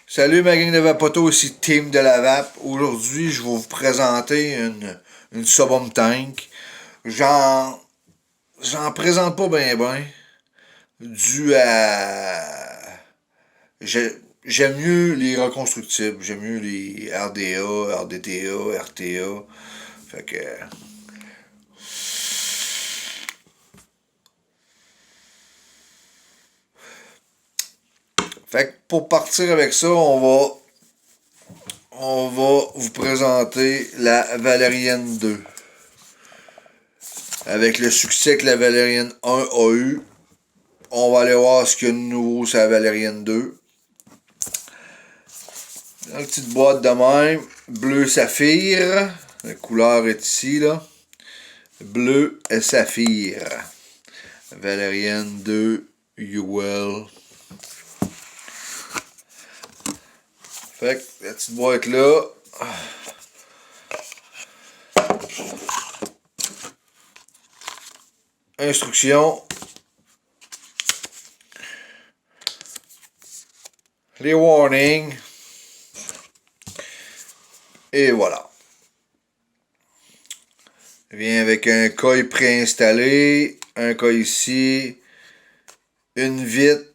Salut ma gang de Vapoto, ici Team de la Vape. Aujourd'hui, je vais vous présenter une Subum Tank. J'en, j'en présente pas ben, dû à... J'aime mieux les reconstructibles, j'aime mieux les RDA, RDTA, RTA. Fait que... Fait que pour partir avec ça, on va vous présenter la Valérienne 2. Avec le succès que la Valérienne 1 a eu, on va aller voir ce qu'il y a de nouveau sur la Valérienne 2. Dans une petite boîte de même, bleu saphir. La couleur est ici, là. Bleu et saphir. Valérienne 2 UL. Fait que la petite boîte là. Instructions. Les warnings. Et voilà. Il vient avec un coil préinstallé, un coil ici, une vitre,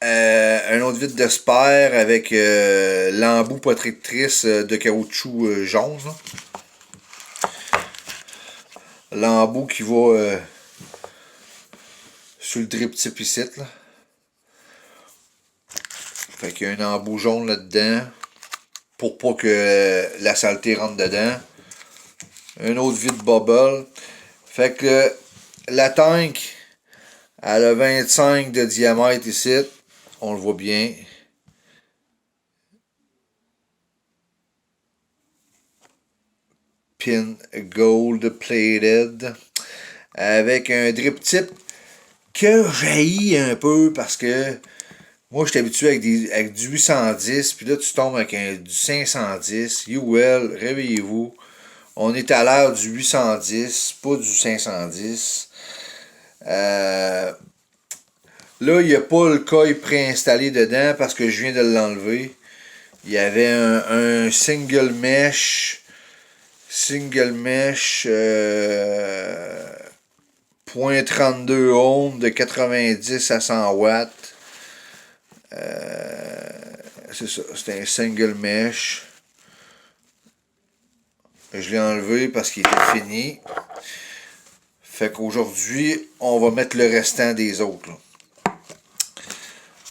un autre vitre de spare avec l'embout protectrice de caoutchouc jaune. L'embout qui va sur le drip tip ici. Là. Fait qu'il y a un embout jaune là-dedans pour pas que la saleté rentre dedans. Un autre vide bubble. Fait que la tank, elle a 25 de diamètre ici. On le voit bien. Pin gold plated. Avec un drip tip que j'haïs un peu parce que moi je suis habitué avec du 810. Puis là tu tombes avec du 510. UL, réveillez-vous. On est à l'ère du 810, pas du 510. Là, il n'y a pas le coil préinstallé dedans parce que je viens de l'enlever. Il y avait un single mesh. Single mesh 0.32 ohms de 90 à 100 watts. C'est ça, c'était un single mesh. Je l'ai enlevé parce qu'il était fini. Fait qu'aujourd'hui, on va mettre le restant des autres. Là.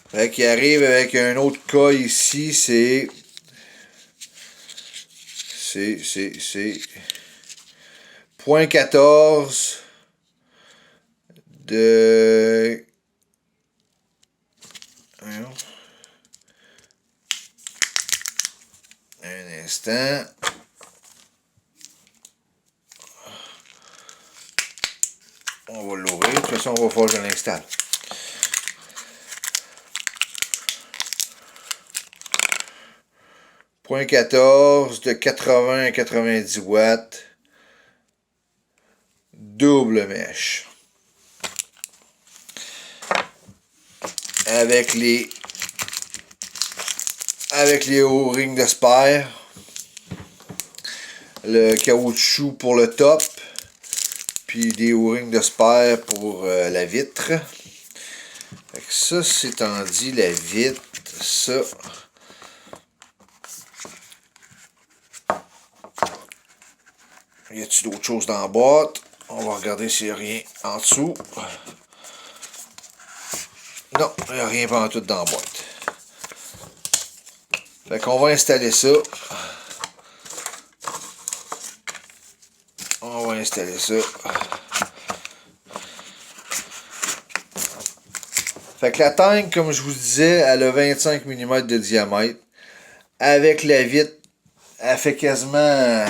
Fait qu'il arrive avec un autre cas ici, c'est 0.14 de... Un instant. On va l'ouvrir. De toute façon, on va faire que je l'installe. .14 de 80 à 90 watts. Double mèche. Avec les O-rings de spare. Le caoutchouc pour le top. Puis des O-rings de spare pour la vitre. Fait que ça, c'est étant dit, la vitre, ça. Y a-t-il d'autres choses dans la boîte? On va regarder s'il n'y a rien en dessous. Non, il n'y a rien pendant tout dans la boîte. Fait qu'on va installer ça. On va installer ça. Fait que la tank, comme je vous disais, elle a 25 mm de diamètre. Avec la vitre, elle fait quasiment...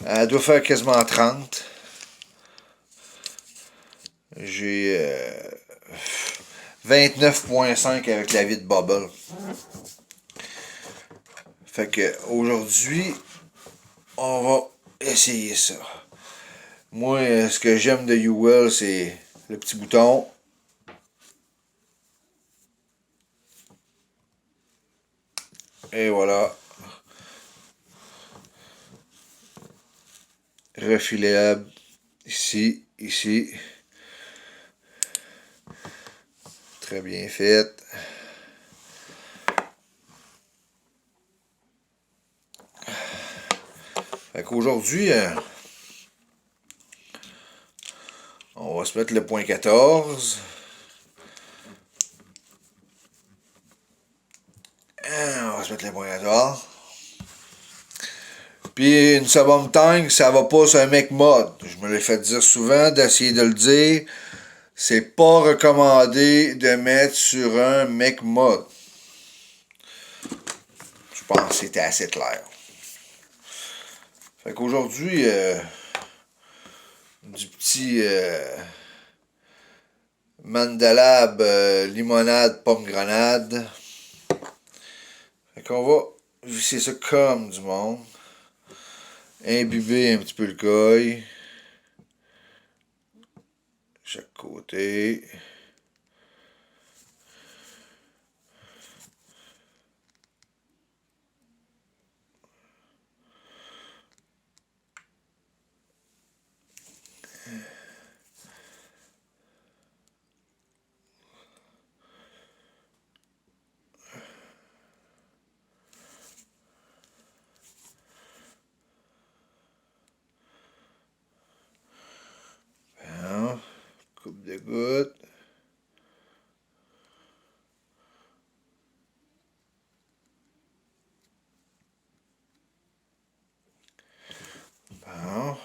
Elle doit faire quasiment 30. J'ai 29.5 avec la vitre bubble. Fait que aujourd'hui, on va essayer ça. Moi, ce que j'aime de UL, c'est le petit bouton. Et voilà. Refilable. Ici, ici. Très bien fait. Fait qu'aujourd'hui, on va se mettre le point 14. On va se mettre le point 14. Puis une seconde tank, ça va pas sur un mec mode. Je me l'ai fait dire souvent d'essayer de le dire. C'est pas recommandé de mettre sur un mec mode. Je pense que c'était assez clair. Fait qu'aujourd'hui, du petit Mandalab limonade pomme grenade. Fait qu'on va visser ça comme du monde. Imbiber un petit peu le coil. Chaque côté. Hein? Coupe de gouttes. Bon.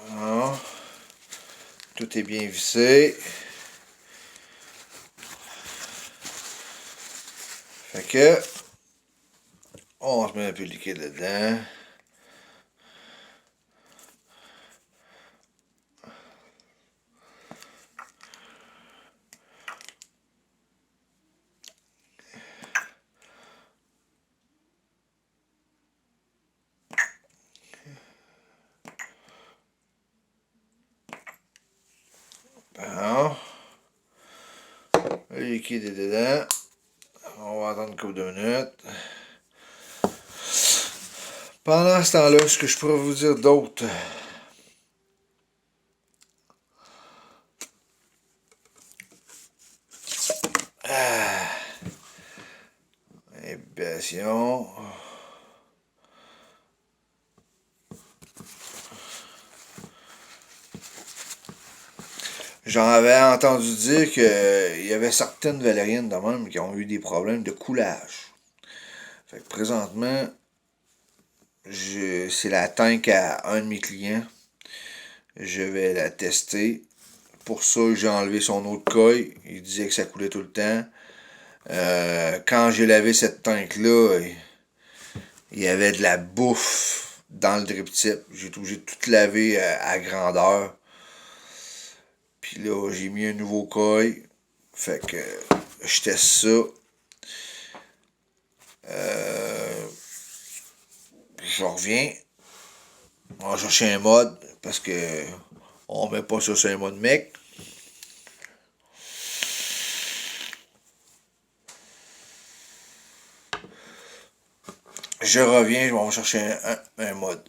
Bon. Tout est bien vissé. Fait que on se met un peu de liquide dedans. Bon. Le liquide est dedans. On va attendre une couple de minutes. Pendant ce temps-là, ce que je pourrais vous dire d'autre? Imbibition. J'en avais entendu dire qu'il y avait certaines valériennes de même qui ont eu des problèmes de coulage. Fait que présentement, c'est la tank à un de mes clients. Je vais la tester. Pour ça, j'ai enlevé son eau de coille. Il disait que ça coulait tout le temps. Quand j'ai lavé cette tank-là, il y avait de la bouffe dans le drip tip. J'ai été obligé de tout laver à grandeur. Puis là, j'ai mis un nouveau coil. Fait que je teste ça. Je reviens. On va chercher un mode parce que on met pas ça sur un mode mec. Je reviens, je vais chercher un mode.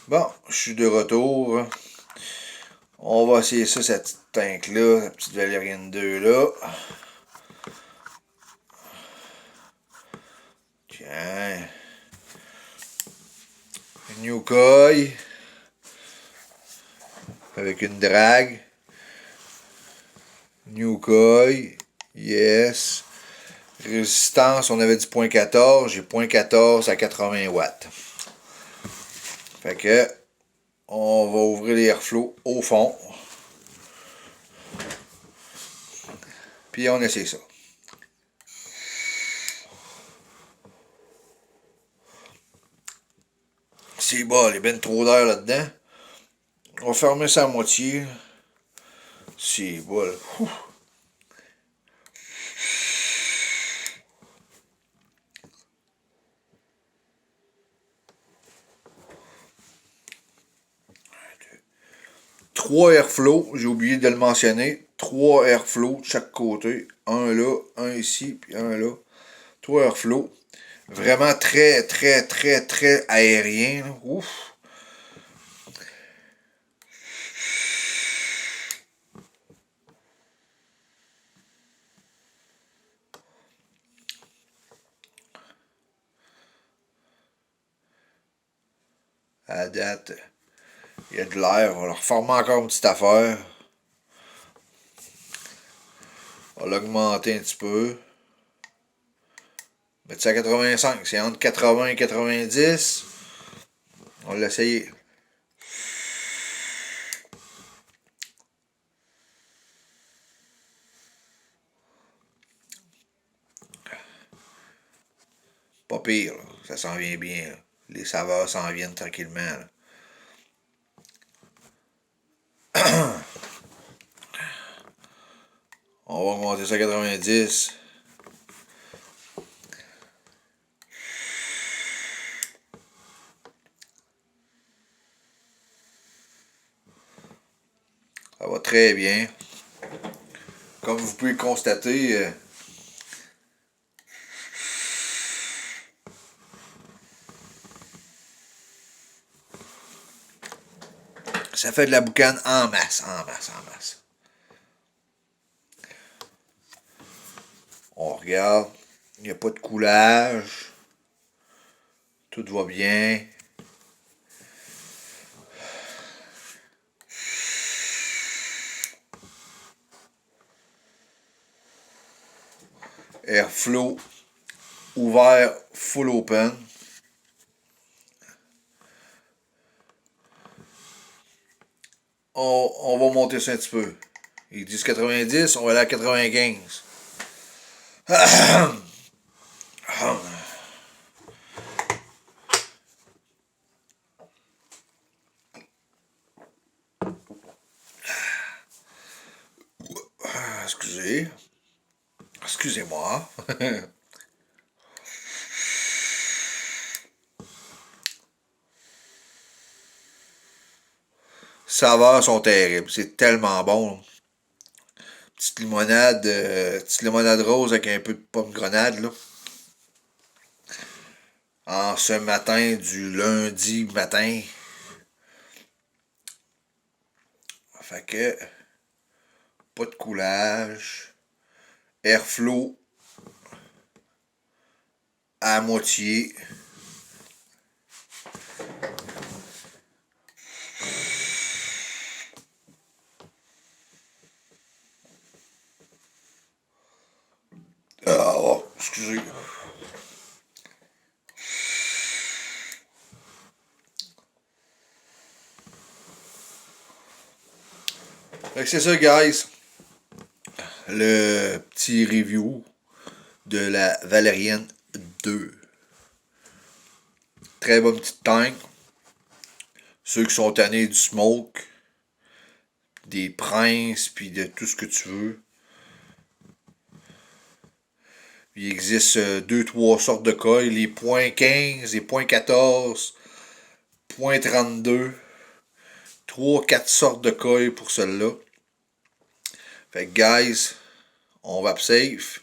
Bon, je suis de retour. On va essayer ça, cette petite tank-là, cette petite Valériane 2 là. Tiens. New coil. Avec une drague. New coil. Yes. Résistance, on avait du 0.14. J'ai 0.14 à 80 watts. Fait que on va ouvrir les airflows au fond. Puis on essaie ça. C'est bon, il y a bien trop d'air là-dedans. On va fermer ça à moitié. C'est voilà. Ouh. 3 airflow, j'ai oublié de le mentionner. 3 airflow de chaque côté. Un là, un ici, puis un là. 3 airflow. Vraiment très, très, très, très aérien. Là. Ouf. À date, il y a de l'air. On va leur reformer encore une petite affaire. On va l'augmenter un petit peu. Mettre ça à 85. C'est entre 80 et 90. On va l'essayer. Pas pire, là. Ça s'en vient bien. Là. Les saveurs s'en viennent tranquillement. Là. On va augmenter ça à 90. Ça va très bien. Comme vous pouvez le constater, ça fait de la boucane en masse, en masse, en masse. On regarde. Il n'y a pas de coulage. Tout va bien. Airflow ouvert, full open. On va monter ça un petit peu. Ils disent 90, on va aller à 95. Excusez. Excusez-moi. Saveurs sont terribles. C'est tellement bon. Petite limonade rose avec un peu de pomme grenade, là. En ce matin du lundi matin. Fait que, pas de coulage. Airflow à moitié. Ah, oh, excusez. Fait que c'est ça, guys. Le petit review de la Valérienne 2. Très bonne petite tank. Ceux qui sont tannés du smoke, des princes, puis de tout ce que tu veux. Il existe 2-3 sortes de coils, les .15, les .14, .32, 3-4 sortes de coils pour celle-là. Fait que guys, on va safe.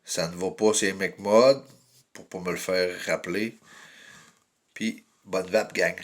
Ça ne va pas, c'est McMod, pour pas me le faire rappeler. Puis, bonne vape gang.